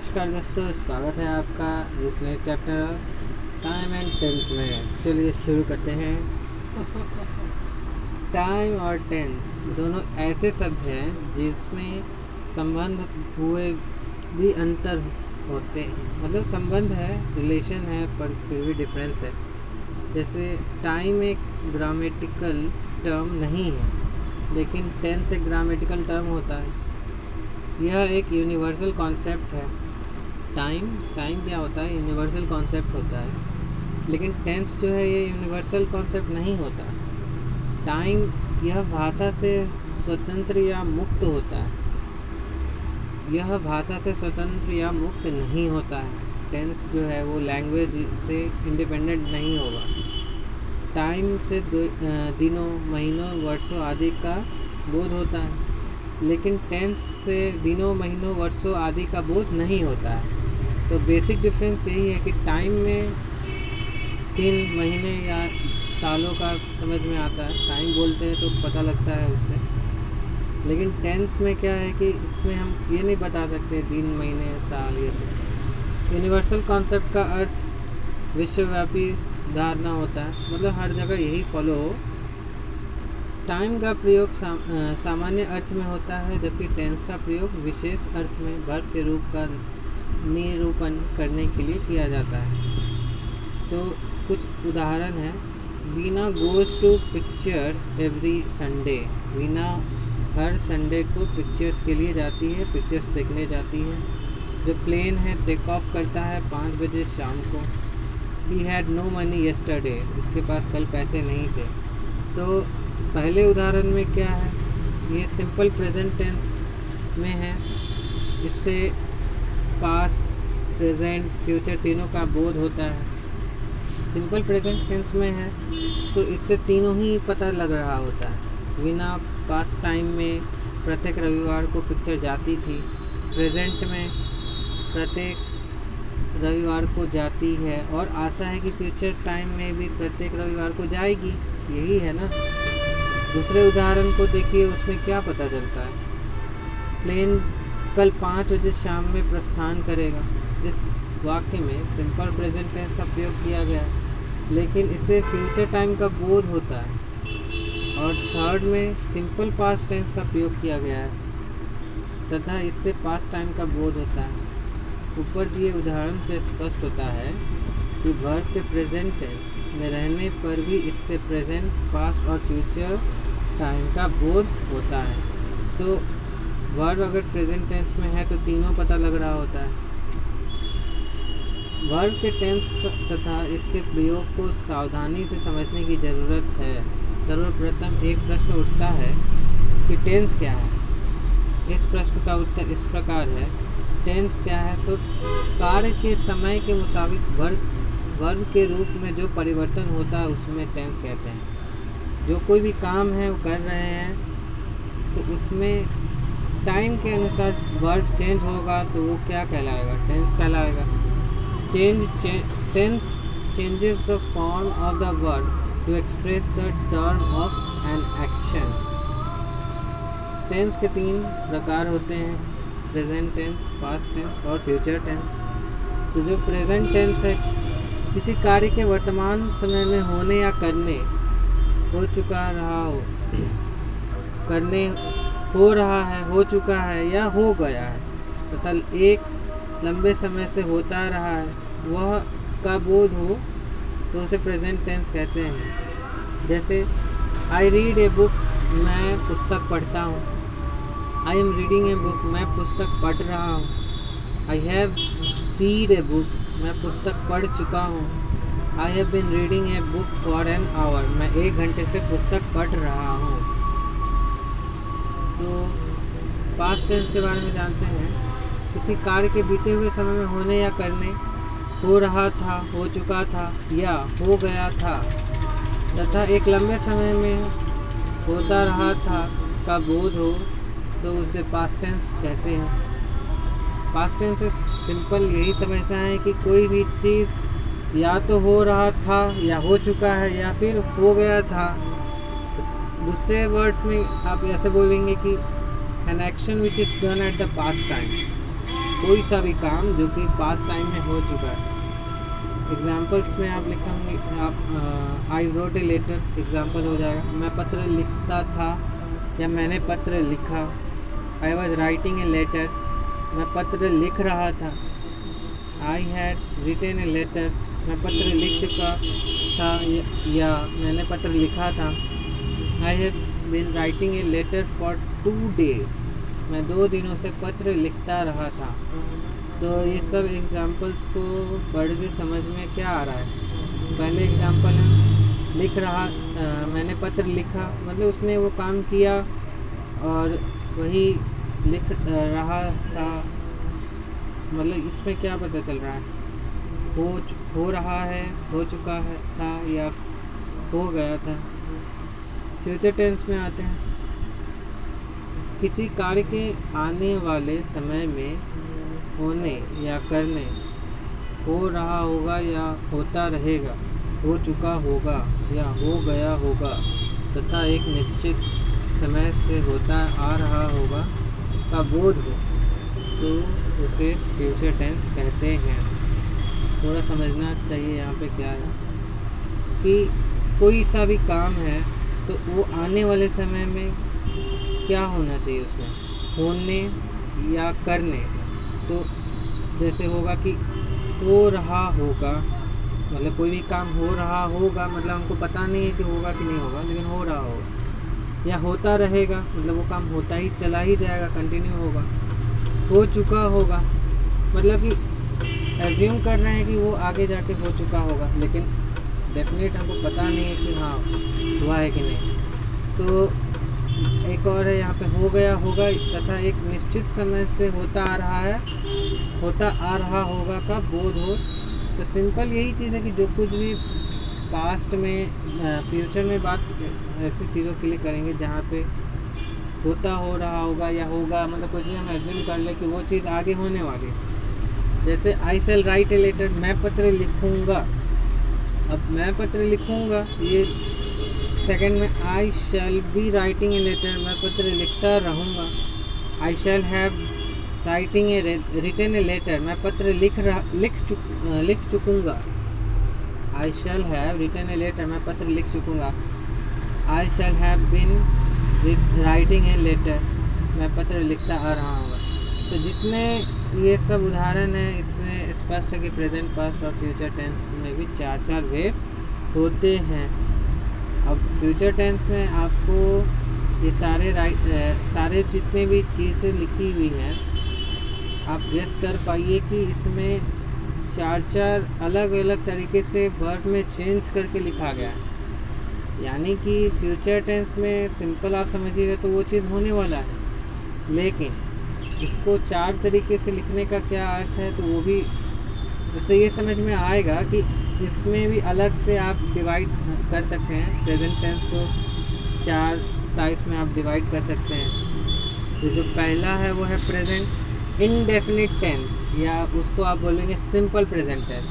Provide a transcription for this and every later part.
नमस्कार दोस्तों, स्वागत है आपका इस नए चैप्टर टाइम एंड टेंस में। चलिए शुरू करते हैं। टाइम और टेंस दोनों ऐसे शब्द हैं जिसमें संबंध हुए भी अंतर होते हैं। मतलब संबंध है, रिलेशन है, पर फिर भी डिफरेंस है। जैसे टाइम एक ग्रामेटिकल टर्म नहीं है, लेकिन टेंस एक ग्रामेटिकल टर्म होता है। यह एक यूनिवर्सल कॉन्सेप्ट है। टाइम क्या होता है? यूनिवर्सल कॉन्सेप्ट होता है, लेकिन टेंस जो है ये यूनिवर्सल कॉन्सेप्ट नहीं होता। टाइम यह भाषा से स्वतंत्र या मुक्त होता है, यह भाषा से स्वतंत्र या मुक्त नहीं होता है। टेंस जो है वो लैंग्वेज से इंडिपेंडेंट नहीं होगा। टाइम से दिनों, महीनों, वर्षों आदि का बोध होता है, लेकिन टेंस से दिनों, महीनों, वर्षों आदि का बोध नहीं होता है। तो बेसिक डिफरेंस यही है कि टाइम में दिन, महीने या सालों का समझ में आता है। टाइम बोलते हैं तो पता लगता है उससे। लेकिन टेंस में क्या है कि इसमें हम ये नहीं बता सकते दिन, महीने, साल, ये सब। यूनिवर्सल कॉन्सेप्ट का अर्थ विश्वव्यापी धारणा होता है, मतलब हर जगह यही फॉलो हो। टाइम का प्रयोग सामान्य अर्थ में होता है, जबकि टेंस का प्रयोग विशेष अर्थ में वर्ब के रूप का निरूपण करने के लिए किया जाता है। तो कुछ उदाहरण है। Veena goes to pictures every Sunday. Veena हर संडे को पिक्चर्स के लिए जाती है, पिक्चर्स देखने जाती है। जो प्लेन है टेक ऑफ करता है 5 बजे शाम को। He had no money yesterday. उसके पास कल पैसे नहीं थे। तो पहले उदाहरण में क्या है, ये सिंपल प्रेजेंट टेंस में है। इससे पास्ट, प्रेजेंट, फ्यूचर तीनों का बोध होता है। सिंपल प्रेजेंट टेंस में है तो इससे तीनों ही पता लग रहा होता है। वीना पास्ट टाइम में प्रत्येक रविवार को पिक्चर जाती थी। प्रेजेंट में प्रत्येक रविवार को जाती है और आशा है कि फ्यूचर टाइम में भी प्रत्येक रविवार को जाएगी। यही है ना। दूसरे उदाहरण को देखिए, उसमें क्या पता चलता है। प्लेन कल 5 बजे शाम में प्रस्थान करेगा। इस वाक्य में सिंपल प्रेजेंट टेंस का प्रयोग किया गया है, लेकिन इससे फ्यूचर टाइम का बोध होता है। और थर्ड में सिंपल पास्ट टेंस का प्रयोग किया गया है तथा इससे पास्ट टाइम का बोध होता है। ऊपर दिए उदाहरण से स्पष्ट होता है कि वर्ब के प्रेजेंट टेंस में रहने पर भी इससे प्रेजेंट, पास्ट और फ्यूचर टाइम का बोध होता है। तो वर्ब अगर प्रेजेंट टेंस में है तो तीनों पता लग रहा होता है। वर्ब के टेंस तथा इसके प्रयोग को सावधानी से समझने की ज़रूरत है। सर्वप्रथम एक प्रश्न उठता है कि टेंस क्या है। इस प्रश्न का उत्तर इस प्रकार है। टेंस क्या है? तो कार्य के समय के मुताबिक वर्ब के रूप में जो परिवर्तन होता है उसमें टेंस कहते हैं। जो कोई भी काम है वो कर रहे हैं तो उसमें टाइम के अनुसार वर्ब चेंज होगा तो वो क्या कहलाएगा? टेंस कहलाएगा। Tense changes the form of the verb to express the term of an action. Tense के 3 प्रकार होते हैं, प्रेजेंट टेंस, पास्ट टेंस और फ्यूचर टेंस। तो जो प्रेजेंट टेंस है, किसी कार्य के वर्तमान समय में होने या करने, हो चुका रहा हो, करने हो रहा है, हो चुका है या हो गया है तथा एक लंबे समय से होता रहा है, वह का बोध हो तो उसे प्रेजेंट टेंस कहते हैं। जैसे आई रीड ए बुक, मैं पुस्तक पढ़ता हूँ। I am reading a book, मैं पुस्तक पढ़ रहा हूँ। I have read a book, मैं पुस्तक पढ़ चुका हूँ। I have been reading a book for an hour, मैं 1 घंटे से पुस्तक पढ़ रहा हूँ। तो पास्ट टेंस के बारे में जानते हैं। किसी कार्य के बीते हुए समय में होने या करने, हो रहा था, हो चुका था या हो गया था तथा एक लंबे समय में होता रहा था का बोध हो तो उसे पास्ट टेंस कहते हैं। पास्ट टेंस से सिंपल यही समझना है कि कोई भी चीज़ या तो हो रहा था या हो चुका है या फिर हो गया था। तो दूसरे वर्ड्स में आप ऐसे बोलेंगे कि an action which is done at the past time. कोई सा भी काम जो कि पास्ट टाइम में हो चुका है। एग्जाम्पल्स में आप लिखेंगे, आप I wrote a letter example हो जाएगा, मैं पत्र लिखता था या मैंने पत्र लिखा। I was writing a letter, मैं पत्र लिख रहा था। I had written a letter, मैं पत्र लिख चुका था या मैंने पत्र लिखा था। I have been writing a letter for 2 days, मैं 2 दिनों से पत्र लिखता रहा था। तो ये सब एग्जाम्पल्स को पढ़ के समझ में क्या आ रहा है। पहले एग्जाम्पल है लिख रहा, मैंने पत्र लिखा, मतलब उसने वो काम किया और वही लिख रहा था। मतलब इसमें क्या पता चल रहा है, हो रहा है, हो चुका है था या हो गया था। फ्यूचर टेंस में आते हैं, किसी कार्य के आने वाले समय में होने या करने, हो रहा होगा या होता रहेगा, हो चुका होगा या हो गया होगा तथा एक निश्चित समय से होता आ रहा होगा का बोध हो, तो उसे फ्यूचर टेंस कहते हैं। थोड़ा समझना चाहिए यहाँ पे क्या है कि कोई सा भी काम है तो वो आने वाले समय में क्या होना चाहिए, उसमें होने या करने। तो जैसे होगा कि हो रहा होगा, मतलब कोई भी काम हो रहा होगा, मतलब हमको पता नहीं है कि होगा कि नहीं होगा, लेकिन हो रहा होगा। या होता रहेगा, मतलब वो काम होता ही चला ही जाएगा, कंटिन्यू होगा। हो चुका होगा, मतलब कि एज्यूम कर रहे हैं कि वो आगे जाके हो चुका होगा, लेकिन डेफिनेट हमको पता नहीं है कि हाँ हुआ है कि नहीं। तो एक और है यहाँ पे, हो गया होगा तथा एक निश्चित समय से होता आ रहा होगा का बोध हो। तो सिंपल यही चीज़ है कि जो कुछ भी पास्ट में फ्यूचर में बात ऐसी चीज़ों के लिए करेंगे जहाँ पे होता हो रहा होगा या होगा, मतलब कुछ भी हम एज्यूम कर ले कि वो चीज़ आगे होने वाली है। जैसे आई शैल राइट ए लेटर, मैं पत्र लिखूँगा। अब मैं पत्र लिखूँगा, ये सेकंड में I shall be writing a letter, मैं पत्र लिखता रहूँगा। I shall have writing a written a letter, मैं पत्र लिख चुकूँगा। I shall have written a letter, मैं पत्र लिख चुकूँगा। I shall have been writing a letter, मैं पत्र लिखता आ रहा हूँ। तो जितने ये सब उदाहरण हैं, इसमें स्पष्ट है कि प्रेजेंट, पास्ट और फ्यूचर टेंस में भी 4 वे होते हैं। अब फ्यूचर टेंस में आपको ये सारे जितने भी चीज़ें लिखी हुई हैं, आप गेस कर पाइए कि इसमें 4 अलग अलग तरीके से वर्ब में चेंज करके लिखा गया है। यानी कि फ्यूचर टेंस में सिंपल आप समझिएगा तो वो चीज़ होने वाला है, लेकिन इसको 4 तरीके से लिखने का क्या अर्थ है, तो वो भी उससे ये समझ में आएगा कि इसमें भी अलग से आप डिवाइड कर सकते हैं। प्रेजेंट टेंस को 4 टाइप्स में आप डिवाइड कर सकते हैं। तो जो पहला है वो है प्रेजेंट इंडेफिनिट टेंस, या उसको आप बोलेंगे सिंपल प्रेजेंट टेंस,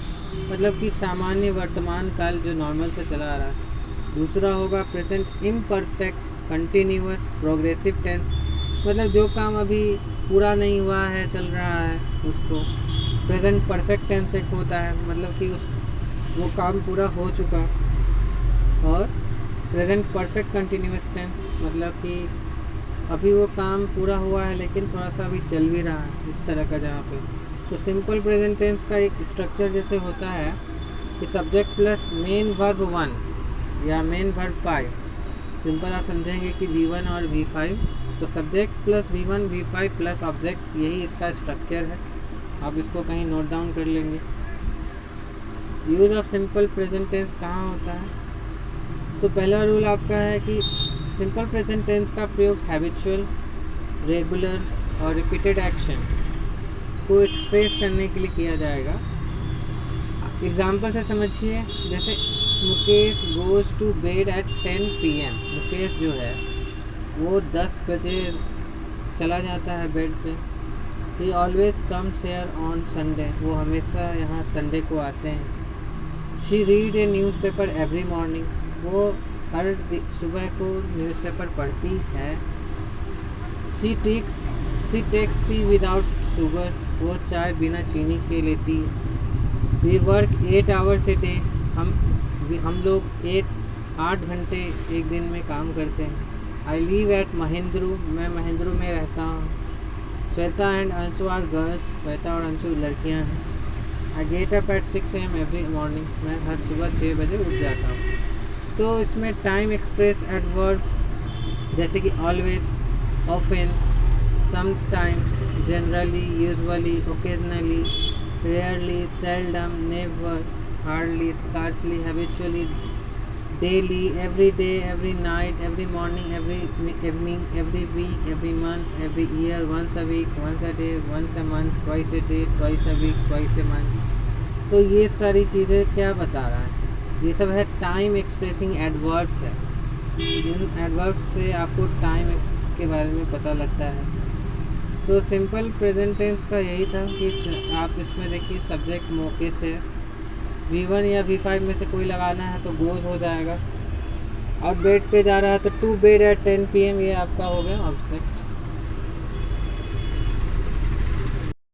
मतलब कि सामान्य वर्तमान काल जो नॉर्मल से चला आ रहा है। दूसरा होगा present imperfect continuous progressive tense, मतलब जो काम अभी पूरा नहीं हुआ है, चल रहा है, उसको। प्रेजेंट परफेक्ट टेंस एक होता है, मतलब कि वो काम पूरा हो चुका। और प्रेजेंट परफेक्ट कंटिन्यूअस टेंस, मतलब कि अभी वो काम पूरा हुआ है लेकिन थोड़ा सा अभी चल भी रहा है, इस तरह का जहाँ पे। तो सिंपल प्रेजेंट टेंस का एक स्ट्रक्चर जैसे होता है कि सब्जेक्ट प्लस मेन वर्ब 1 या मेन वर्ब 5। सिंपल आप समझेंगे कि V1 और V5, तो subject plus V1 V5 plus object, यही इसका स्ट्रक्चर है। आप इसको कहीं नोट डाउन कर लेंगे। Use of simple present tense कहाँ होता है, तो पहला रूल आपका है कि सिंपल प्रेजेंट टेंस का प्रयोग हैबिचुअल, रेगुलर और रिपीटेड एक्शन को एक्सप्रेस करने के लिए किया जाएगा। एग्जाम्पल से समझिए, जैसे Mukesh goes to bed at 10 PM। Mukesh जो है वो 10 बजे चला जाता है बेड पे। He always comes here on Sunday, वो हमेशा यहाँ संडे को आते हैं। She read a newspaper every morning, वो हर सुबह को न्यूज़पेपर पढ़ती है। She takes tea without sugar, वो चाय बिना चीनी के लेती है। We work 8 hours a day, हम लोग 8 घंटे एक दिन में काम करते हैं। आई लिव एट महेंद्रू, मैं महेंद्रू में रहता हूँ। Shweta and Anshu are girls, Shweta और अंशु लड़कियाँ हैं। I get up at 6 AM every morning, मैं हर सुबह 6 बजे उठ जाता हूँ। तो इसमें टाइम एक्सप्रेस एट वर्ब जैसे कि always, often, sometimes, generally, usually, occasionally, rarely, seldom, never, hardly, scarcely, habitually, daily, every day, every night, every morning, every evening, every week, every month, every year, once a week, once a day, once a month, twice a day, twice a week, twice a month. तो ये सारी चीज़ें क्या बता रहा है? ये सब है टाइम एक्सप्रेसिंग एडवर्ब्स है। जिन एडवर्ब्स से आपको टाइम के बारे में पता लगता है। तो सिंपल प्रेजेंट टेंस का यही था कि आप इसमें देखिए सब्जेक्ट मौके से V1 या V5 में से कोई लगाना है तो गोज़ हो जाएगा। और बेड पे जा रहा है तो टू बेड एट 10 PM, ये आपका हो गया ऑब्जेक्ट।